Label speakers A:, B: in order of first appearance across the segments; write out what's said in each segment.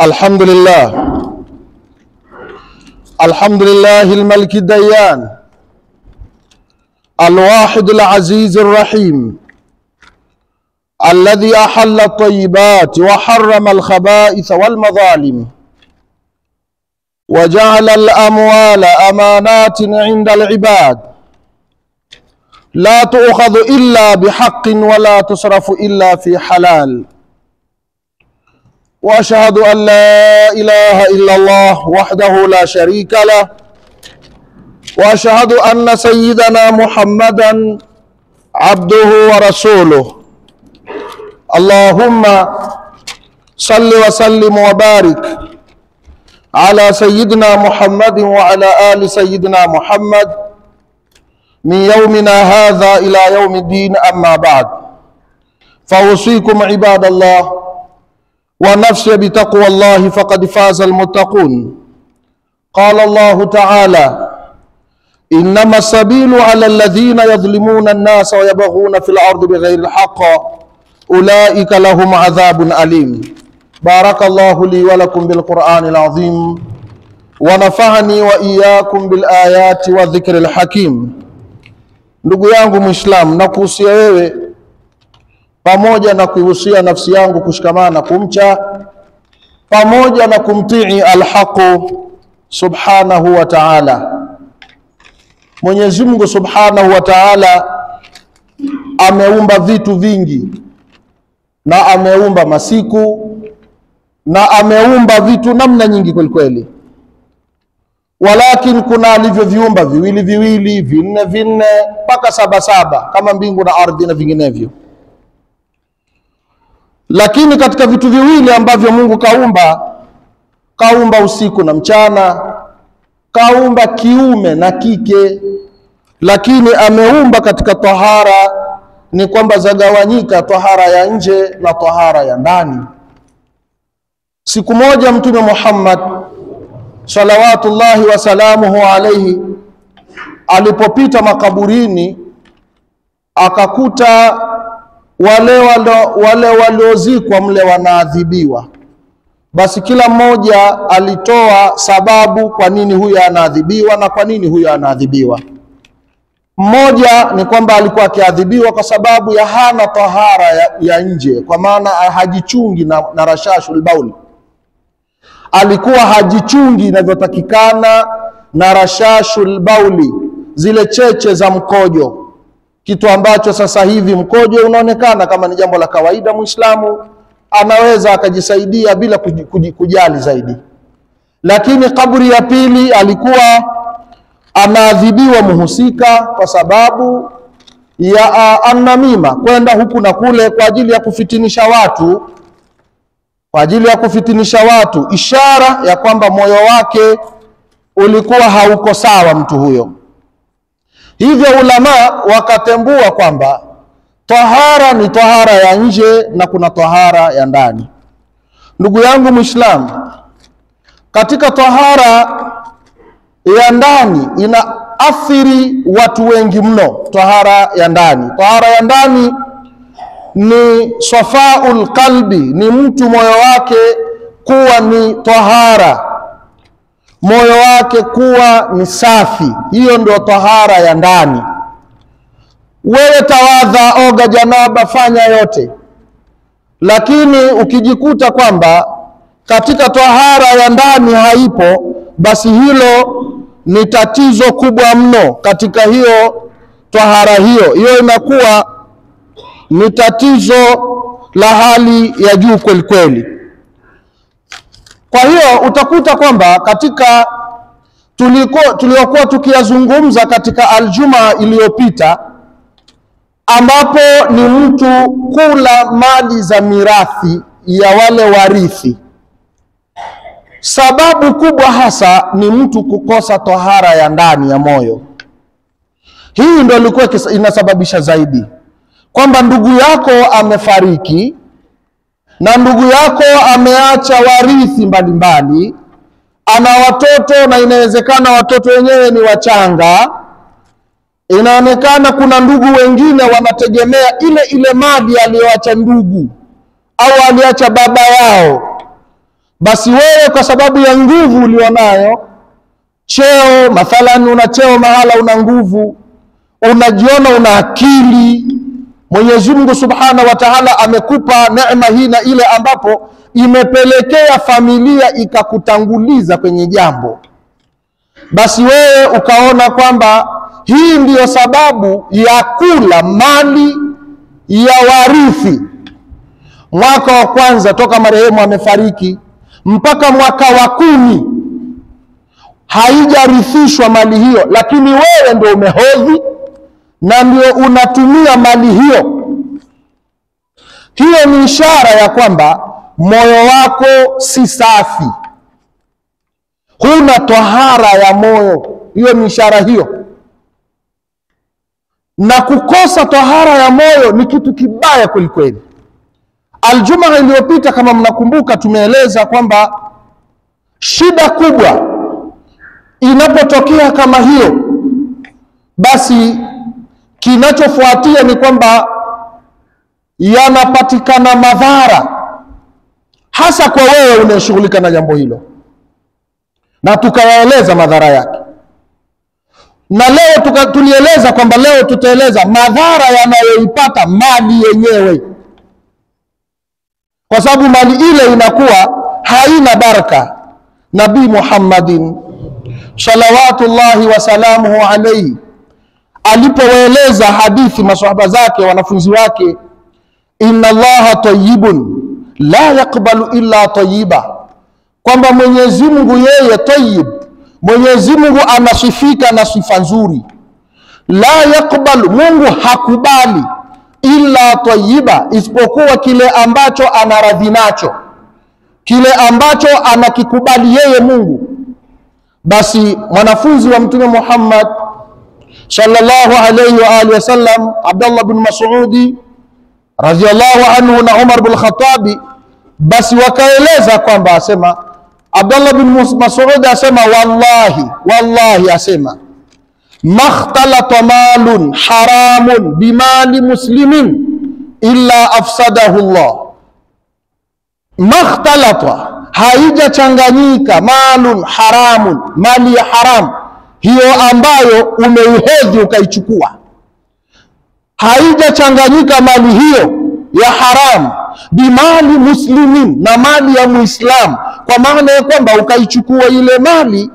A: الحمد لله الملك الديان الواحد العزيز الرحيم الذي أحل الطيبات وحرم الخبائث والمظالم وجعل الأموال أمانات عند العباد لا تؤخذ إلا بحق ولا تصرف إلا في حلال. وأشهد أن لا إله إلا الله وحده لا شريك له، وأشهد أن سيدنا محمدا عبده ورسوله. اللهم صل وسلم وبارك على سيدنا محمد وعلى آل سيدنا محمد من يومنا هذا إلى يوم الدين. أما بعد، فأوصيكم عباد الله ونفسي بتقوى الله فقد فاز المتقون. قال الله تعالى: إنما السبيل على الذين يظلمون الناس ويبغون في الأرض بغير الحق أولئك لهم عذاب أليم. بارك الله لي ولكم بالقرآن العظيم ونفعني وإياكم بالآيات والذكر الحكيم. Ndugu yangu Muislam, nakuhusia wewe pamoja na kuihusia nafsi yangu kushikamana kumcha pamoja na kumtii al-haqu subhanahu wa ta'ala. Mwenyezi Mungu subhanahu wa ta'ala ameumba vitu vingi, na ameumba masiku, na ameumba vitu namna nyingi kweli kweli. Walakin kuna alivyoviumba viwili viwili, vinne vinne, mpaka saba saba, kama mbingu na ardhi na vinginevyo. Lakini katika vitu viwili ambavyo Mungu kaumba usiku na mchana, kaumba kiume na kike, lakini ameumba katika tahara ni kwamba zagawanyika tahara ya nje na tahara ya ndani. Siku moja Mtume Muhammad salawatullahi wa salamuhu alayhi alipopita makaburini, akakuta wale waliozikwa mle wanaadhibiwa. Basi kila mmoja alitoa sababu kwa nini huyo anaadhibiwa na kwa nini huyo anaadhibiwa. Mmoja ni kwamba alikuwa akiadhibiwa kwa sababu ya hana tahara ya nje, kwa maana hajichungi na rashashul baul. Alikuwa hajichungi inavyotakikana na rashashul bauli, zile cheche za mkojo, kitu ambacho sasa hivi mkojo unaonekana kama ni jambo la kawaida. Muislamu anaweza akajisaidia bila kujali zaidi. Lakini kaburi ya pili alikuwa anaadhibiwa muhusika kwa sababu ya annamima, kwenda huku na kule kwa ajili ya kufitinisha watu, ishara ya kwamba moyo wake ulikuwa hauko sawa mtu huyo. Hivyo ulama wakatambua kwamba tahara ni tahara ya nje na kuna tahara ya ndani. Ndugu yangu Muislamu, katika tahara ya ndani inaathiri watu wengi mno. Tahara ya ndani ni safaul qalbi, ni mtu moyo wake kuwa ni tahara, moyo wake kuwa ni safi. Hiyo ndio tahara ya ndani. Wewe tawadha, oga janaba, fanya yote, lakini ukijikuta kwamba katika tahara ya ndani haipo, basi hilo ni tatizo kubwa mno katika hiyo tahara. Hiyo inakuwa ni tatizo la hali ya juu kweli kweli. Kwa hiyo utakuta kwamba katika tuliokuwa tukiyazungumza katika aljuma iliyopita, ambapo ni mtu kula mali za mirathi ya wale warithi, sababu kubwa hasa ni mtu kukosa tahara ya ndani ya moyo. Hii ndio ilikuwa inasababisha zaidi kwamba ndugu yako amefariki na ndugu yako ameacha warithi mbalimbali, ana watoto na inawezekana watoto wenyewe ni wachanga. Inaonekana kuna ndugu wengine wanategemea ile mali aliyoacha ndugu au aliacha baba yao. basi wewe kwa sababu ya nguvu ulionayo, cheo mathalan, una cheo mahala, una nguvu, unajiona una akili, Mwenyezi Mungu Subhanahu wa Ta'ala amekupa neema hii na ile, ambapo imepelekea familia ikakutanguliza kwenye jambo, basi wewe ukaona kwamba hii ndiyo sababu ya kula mali ya warithi. Mwaka wa kwanza toka marehemu amefariki mpaka mwaka wa 10 haijarithishwa mali hiyo, lakini wewe ndio umehodhi na ndio unatumia mali hiyo. Hiyo ni ishara ya kwamba moyo wako si safi, huna tahara ya moyo. Hiyo ni ishara hiyo, na kukosa tahara ya moyo ni kitu kibaya kweli kweli. Aljumaa iliyopita kama mnakumbuka, tumeeleza kwamba shida kubwa inapotokea kama hiyo, basi kinachofuatia ni kwamba yanapatikana madhara, hasa kwa wewe unayeshughulika na jambo hilo, na tukayaeleza madhara yake. Na leo tulieleza kwamba leo tutaeleza madhara yanayoipata mali yenyewe, kwa sababu mali ile inakuwa haina baraka. Nabii Muhammadin salawatullahi wasalamuhu alayhi alipoeleza hadithi maswahaba zake, wanafunzi wake, inna Allaha tayyibun la yaqbalu illa tayyiba, kwamba Mwenyezi Mungu yeye tayyib, Mwenyezi Mungu anasifika na sifa nzuri. La yaqbalu, Mungu hakubali, illa tayyiba, isipokuwa kile ambacho anaradhi nacho, kile ambacho anakikubali yeye Mungu. Basi mwanafunzi wa Mtume Muhammad sallallahu alayhi wa alihi wasallam, Abdullah bin Mas'udi radhiyallahu anhu na Umar bin Khattabi, basi wakaeleza kwamba, asema Abdullah bin Mas'ud asema, wallahi asema, makhtalata malun haramun bimali muslimin illa afsadahu Allah. Makhtalata, haijachanganyika, malun haramun, mali ya haram hiyo ambayo umeihodhi ukaichukua, haijachanganyika mali hiyo ya haram bimali muslimin, na mali ya Muislam, kwa maana ya kwamba ukaichukua ile mali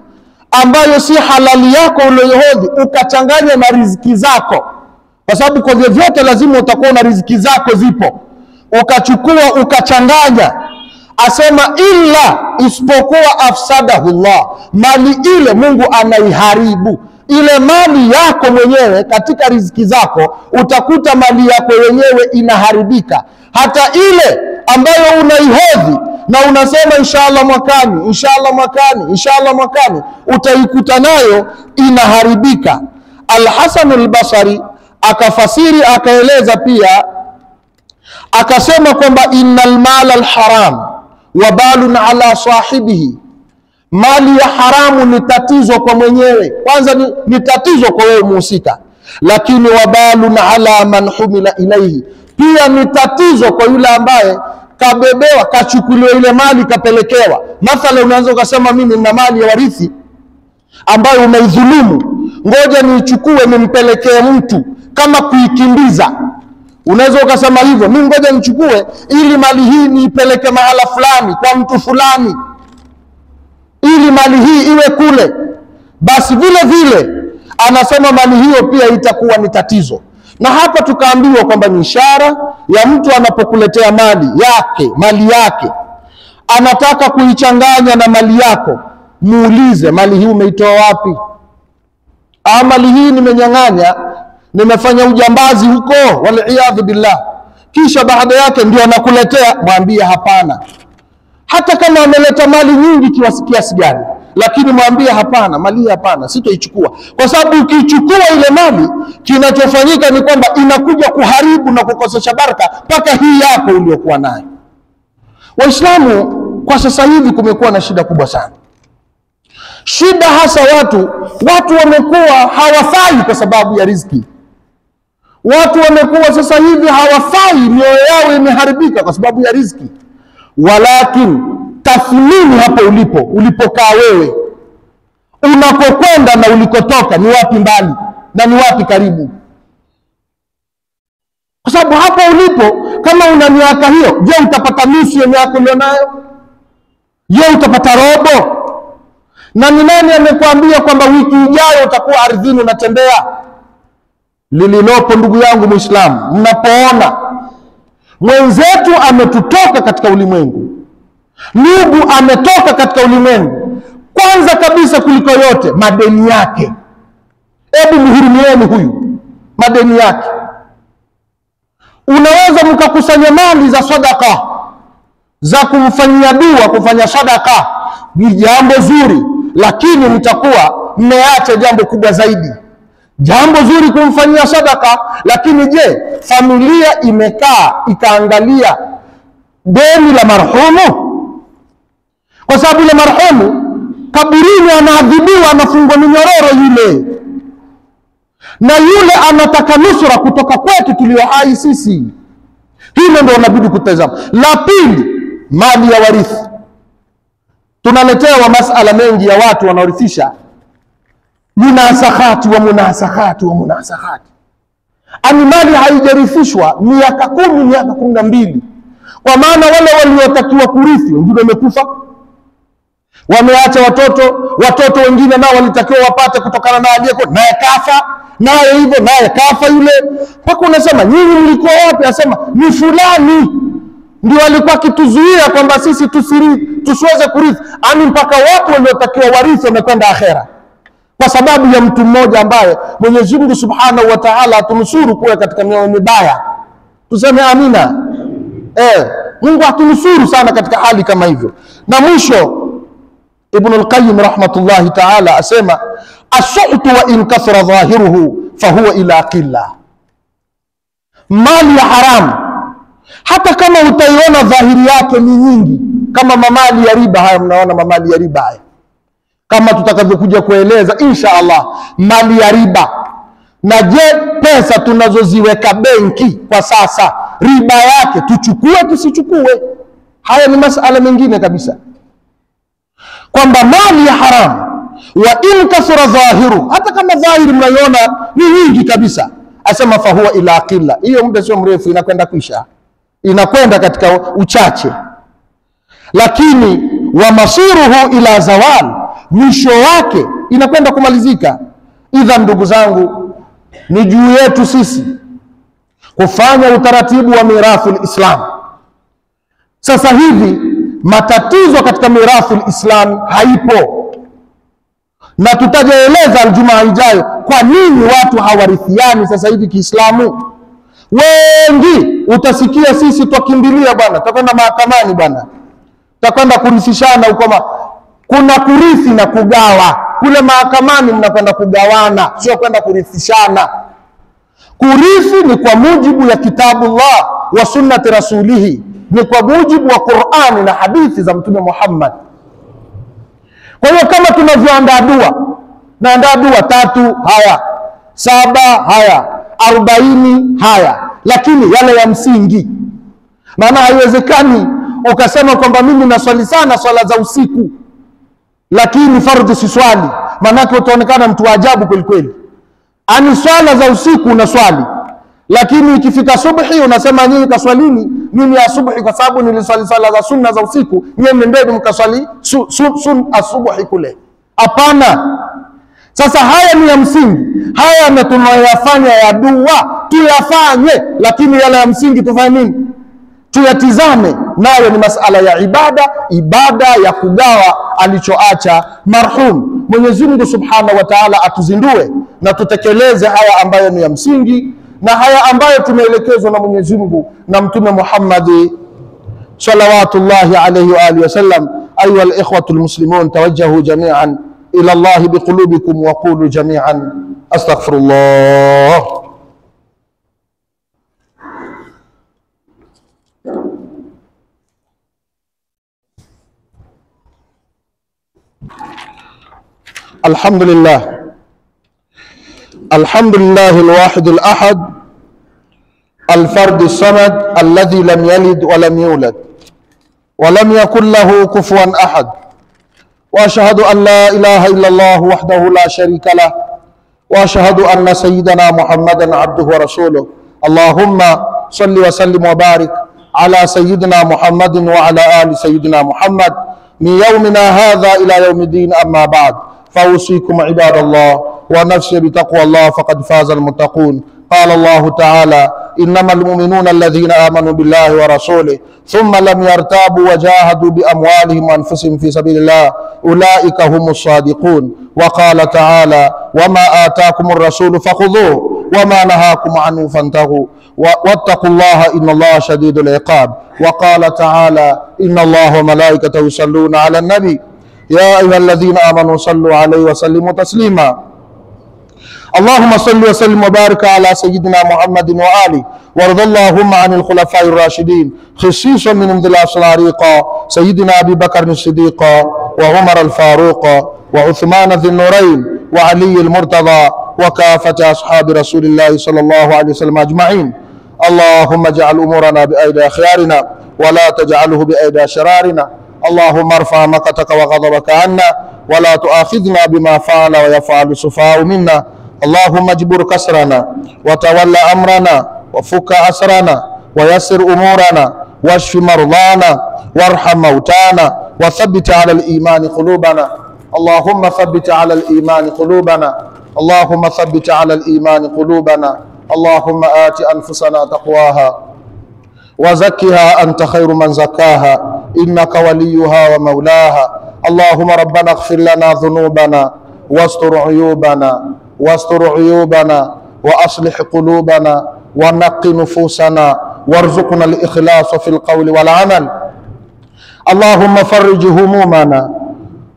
A: ambayo si halali yako uliyohodhi, ukachanganya na riziki zako, kwa sababu kwa vyovyote lazima utakuwa na riziki zako zipo, ukachukua ukachanganya. Asema illa, isipokuwa afsadahu Allah, mali ile Mungu anaiharibu. Ile mali yako mwenyewe katika riziki zako, utakuta mali yako yenyewe inaharibika. Hata ile ambayo unaihodhi na unasema inshallah mwakani, inshallah mwakani, inshallah mwakani, utaikuta nayo inaharibika. Al-Hasan al-Basri akafasiri akaeleza pia, akasema kwamba innal mala al-haram wabalun ala sahibihi, mali ya haramu ni tatizo kwa mwenyewe. Kwanza ni tatizo kwa wewe muhusika, lakini wabalun ala man humila ilayhi, pia ni tatizo kwa yule ambaye kabebewa, kachukuliwa ile mali kapelekewa. Mathalan, unaanza ukasema mimi nina mali ya warithi ambayo umeidhulumu, ngoja niichukue nimpelekee mtu, kama kuikimbiza. Unaweza ukasema hivyo, mimi ngoja nichukue ili mali hii niipeleke mahala fulani kwa mtu fulani, ili mali hii iwe kule. Basi vile vile anasema mali hiyo pia itakuwa ni tatizo. Na hapa tukaambiwa kwamba ni ishara ya mtu anapokuletea mali yake anataka kuichanganya na mali yako, muulize, mali hii umeitoa wapi? Mali hii nimenyang'anya, nimefanya ujambazi huko, waliyadhu billah. Kisha baada yake ndio anakuletea, mwambie hapana. Hata kama ameleta mali nyingi kiasi gani, lakini mwambie hapana, mali hapana, sitoichukua. Kwa sababu ukichukua ile mali, kinachofanyika ni kwamba inakuja kuharibu na kukosesha baraka mpaka hii yako uliyokuwa nayo. Waislamu kwa sasa hivi kumekuwa na shida kubwa sana. Shida hasa watu wamekuwa hawafai kwa sababu ya riziki. Watu wamekuwa sasa hivi hawafai, mioyo yao imeharibika kwa sababu ya riziki. Walakin tathmini hapo ulipokaa wewe, unakokwenda na ulikotoka ni wapi mbali na ni wapi karibu. Kwa sababu hapo ulipo, kama una miaka hiyo, je, utapata nusu ya miaka ulionayo? Je, utapata robo? Na ni nani amekuambia kwamba wiki ijayo utakuwa ardhini unatembea? Lililopo ndugu yangu Muislamu, mnapoona mwenzetu ametutoka katika ulimwengu, ndugu ametoka katika ulimwengu, kwanza kabisa kuliko yote madeni yake. Hebu mhurumieni huyu, madeni yake. Unaweza mkakusanya mali za sadaka, za kumfanyia dua, kufanya sadaka, ni jambo zuri, lakini mtakuwa mmeacha jambo kubwa zaidi. Jambo zuri kumfanyia sadaka, lakini je, familia imekaa ikaangalia deni la marhumu? Kwa sababu ile marhumu kaburini anaadhibiwa, anafungwa minyororo yule, na yule anataka nusura kutoka kwetu tulio hai sisi. Hilo ndio unabidi kutazama. La pili, mali ya warithi. Tunaletewa masala mengi ya watu wanaorithisha munasahati wa munasahati wa munasahati. Ani mali haijarithishwa miaka 10, miaka 12, kwa maana wale waliotakiwa kurithi wengine wamekufa, wameacha watoto wengine nao walitakiwa wapate kutokana na aliyeko, naye kafa, naye hivyo, naye kafa yule. Mpaka unasema nyinyi mlikuwa wapi? Asema ni fulani ndio alikuwa kituzuia kwamba sisi tusiweze kurithi. Ani mpaka watu waliotakiwa warithi wamekwenda akhera kwa sababu ya mtu mmoja ambaye Mwenyezi Mungu Subhanahu wa Ta'ala atunusuru kuwa katika mioyo mibaya. Tuseme amina. Mungu atunusuru sana katika hali kama hivyo. Na mwisho Ibn al-Qayyim rahmatullahi ta'ala asema as-su'tu wa in kathara dhahiruhu fahuwa ila qilla. Mali ya haramu hata kama utaiona dhahiri yake ni nyingi, kama mamali ya riba haya, mnaona mamali ya riba haya, kama tutakavyokuja kueleza insha Allah, mali ya riba. Na je, pesa tunazoziweka benki kwa sasa, riba yake tuchukue tusichukue? Haya ni masala mengine kabisa, kwamba mali ya haramu wa in kasura dhahiru, hata kama dhahiri mnaiona ni nyingi kabisa, asema fahuwa ila qilla. Hiyo muda sio mrefu inakwenda kuisha, inakwenda katika uchache. Lakini wa masiruhu ila zawal, mwisho wake inakwenda kumalizika. Idha ndugu zangu, ni juu yetu sisi kufanya utaratibu wa mirathul Islam. Sasa hivi matatizo katika mirathul Islam haipo, na tutajaeleza Ijumaa ijayo kwa nini watu hawarithiani sasa hivi Kiislamu. Wengi utasikia sisi twakimbilia bwana, tutakwenda mahakamani bwana, tutakwenda kurithishana huko. Kuna kurithi na kugawa. Kule mahakamani mnakwenda kugawana, sio kwenda kurithishana. Kurithi ni kwa mujibu ya Kitabullah wa sunnati rasulihi, ni kwa mujibu wa Qur'ani na hadithi za Mtume Muhammad. Kwa hiyo kama tunavyoandaa dua, naandaa dua 3 haya, 7 haya, 40 haya, lakini yale ya msingi. Maana haiwezekani ukasema kwamba mimi naswali sana swala za usiku lakini fardhi si swali, maana utaonekana mtu wa ajabu kweli kweli. Ani swala za usiku unaswali, lakini ikifika subhi unasema nyinyi kaswalini, mimi ya subhi kwa sababu niliswali swala za sunna za usiku, nyinyi nendeni mkaswali asubuhi kule. Hapana. Sasa haya ni ya msingi, haya tunayofanya ya dua tuyafanye, lakini yale ya msingi tufanye nini? Tuyatizame. Nayo ni masala ya ibada ya kugawa alichoacha marhum. Mwenyezi Mungu Subhanahu wa Ta'ala atuzindue na tutekeleze haya ambayo ni ya msingi na haya ambayo tumeelekezwa na Mwenyezi Mungu na Mtume Muhammad salawatullahi alayhi wa alihi wasallam. Ayuha al-ikhwatu al-muslimun, tawajjahu jami'an ila Allah biqulubikum wa qulu jami'an astaghfirullah. الحمد لله الواحد الأحد الفرد الصمد الذي لم يلد ولم يولد ولم يكن له كفوا أحد، وأشهد أن لا إله إلا الله وحده لا شريك له، وأشهد أن سيدنا محمدا عبده ورسوله. اللهم صل وسلم وبارك على سيدنا محمد وعلى آل سيدنا محمد من يومنا هذا إلى يوم الدين. أما بعد، فأوصيكم عباد الله ونفسي بتقوى الله، فقد فاز المتقون. قال الله تعالى: إنما المؤمنون الذين آمنوا بالله ورسوله ثم لم يرتابوا وجاهدوا بأموالهم وأنفسهم في سبيل الله أولئك هم الصادقون. وقال تعالى: وما آتاكم الرسول فخذوه وما نهاكم عنه فانتهوا واتقوا الله إن الله شديد العقاب. وقال تعالى: إن الله وملائكته يصلون على النبي يا أيها الذين آمنوا صلوا عليه وسلموا تسليما. اللهم صل وسلم وبارك على سيدنا محمد وآله، وارض اللهم عن الخلفاء الراشدين خصيصا من ذي العصر العريقة سيدنا أبي بكر الصديق وعمر الفاروق وعثمان ذي النورين وعلي المرتضى وكافة أصحاب رسول الله صلى الله عليه وسلم أجمعين. اللهم اجعل أمورنا بأيدي أخيارنا ولا تجعله بأيدي شرارنا. اللهم ارفع مقتك وغضبك عنا ولا تؤاخذنا بما فعل ويفعل السفهاء منا. اللهم اجبر كسرنا وتولى أمرنا وفك أسرنا ويسر أمورنا واشف مرضانا وارحم موتانا وثبت على الإيمان قلوبنا. اللهم ثبت على الإيمان قلوبنا. اللهم ثبت على الإيمان قلوبنا. اللهم آت أنفسنا تقواها وزكها أنت خير من زكاها إنك وليها ومولاها. اللهم ربنا اغفر لنا ذنوبنا واستر عيوبنا وأصلح قلوبنا ونق نفوسنا وارزقنا الإخلاص في القول والعمل. اللهم فرج همومنا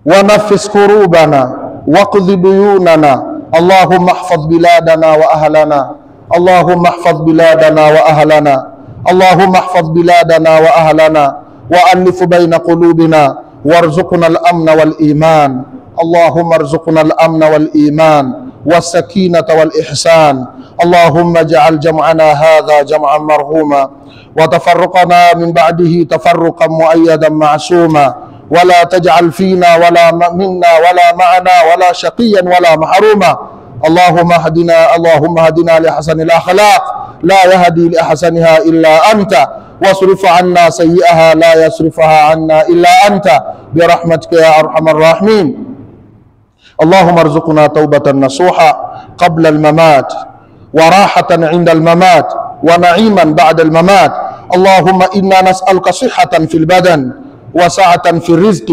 A: ونفس كروبنا واقض ديوننا. اللهم احفظ بلادنا وأهلنا. اللهم احفظ بلادنا وأهلنا. اللهم احفظ بلادنا وأهلنا وألف بين قلوبنا وارزقنا الأمن والإيمان. اللهم ارزقنا الأمن والإيمان والسكينة والإحسان. اللهم اجعل جمعنا هذا جمعا مرحوما وتفرقنا من بعده تفرقا مؤيدا معصوما، ولا تجعل فينا ولا منا ولا معنا ولا شقيا ولا محروما. اللهم اهدنا لحسن الأخلاق لا يهدي لأحسنها إلا أنت، واصرف عنا سيئها لا يصرفها عنا إلا أنت برحمتك يا أرحم الراحمين. اللهم ارزقنا توبة نصوحة قبل الممات وراحة عند الممات ونعيما بعد الممات. اللهم إنا نسألك صحة في البدن وسعة في الرزق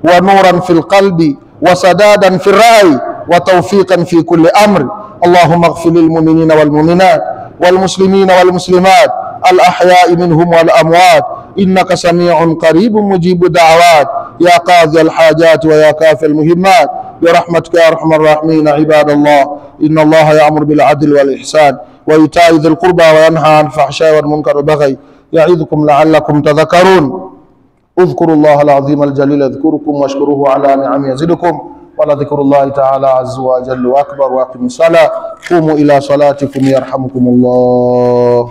A: ونورا في القلب وسدادا في الرأي وتوفيقا في كل أمر. اللهم اغفر للمؤمنين والمؤمنات والمسلمين والمسلمات الأحياء منهم والأموات إنك سميع قريب مجيب دعوات يا قاضي الحاجات ويا كافي المهمات برحمتك يا أرحم الراحمين. عباد الله، إن الله يأمر بالعدل والإحسان وإيتاء ذي القربى وينهى عن الفحشاء والمنكر والبغي يعظكم لعلكم تذكرون. اذكروا الله العظيم الجليل يذكركم واشكروه على نعمه يزدكم ولذكر الله تعالى عز وجل أكبر. وأقيموا الصلاة قوموا إلى صلاتكم يرحمكم الله.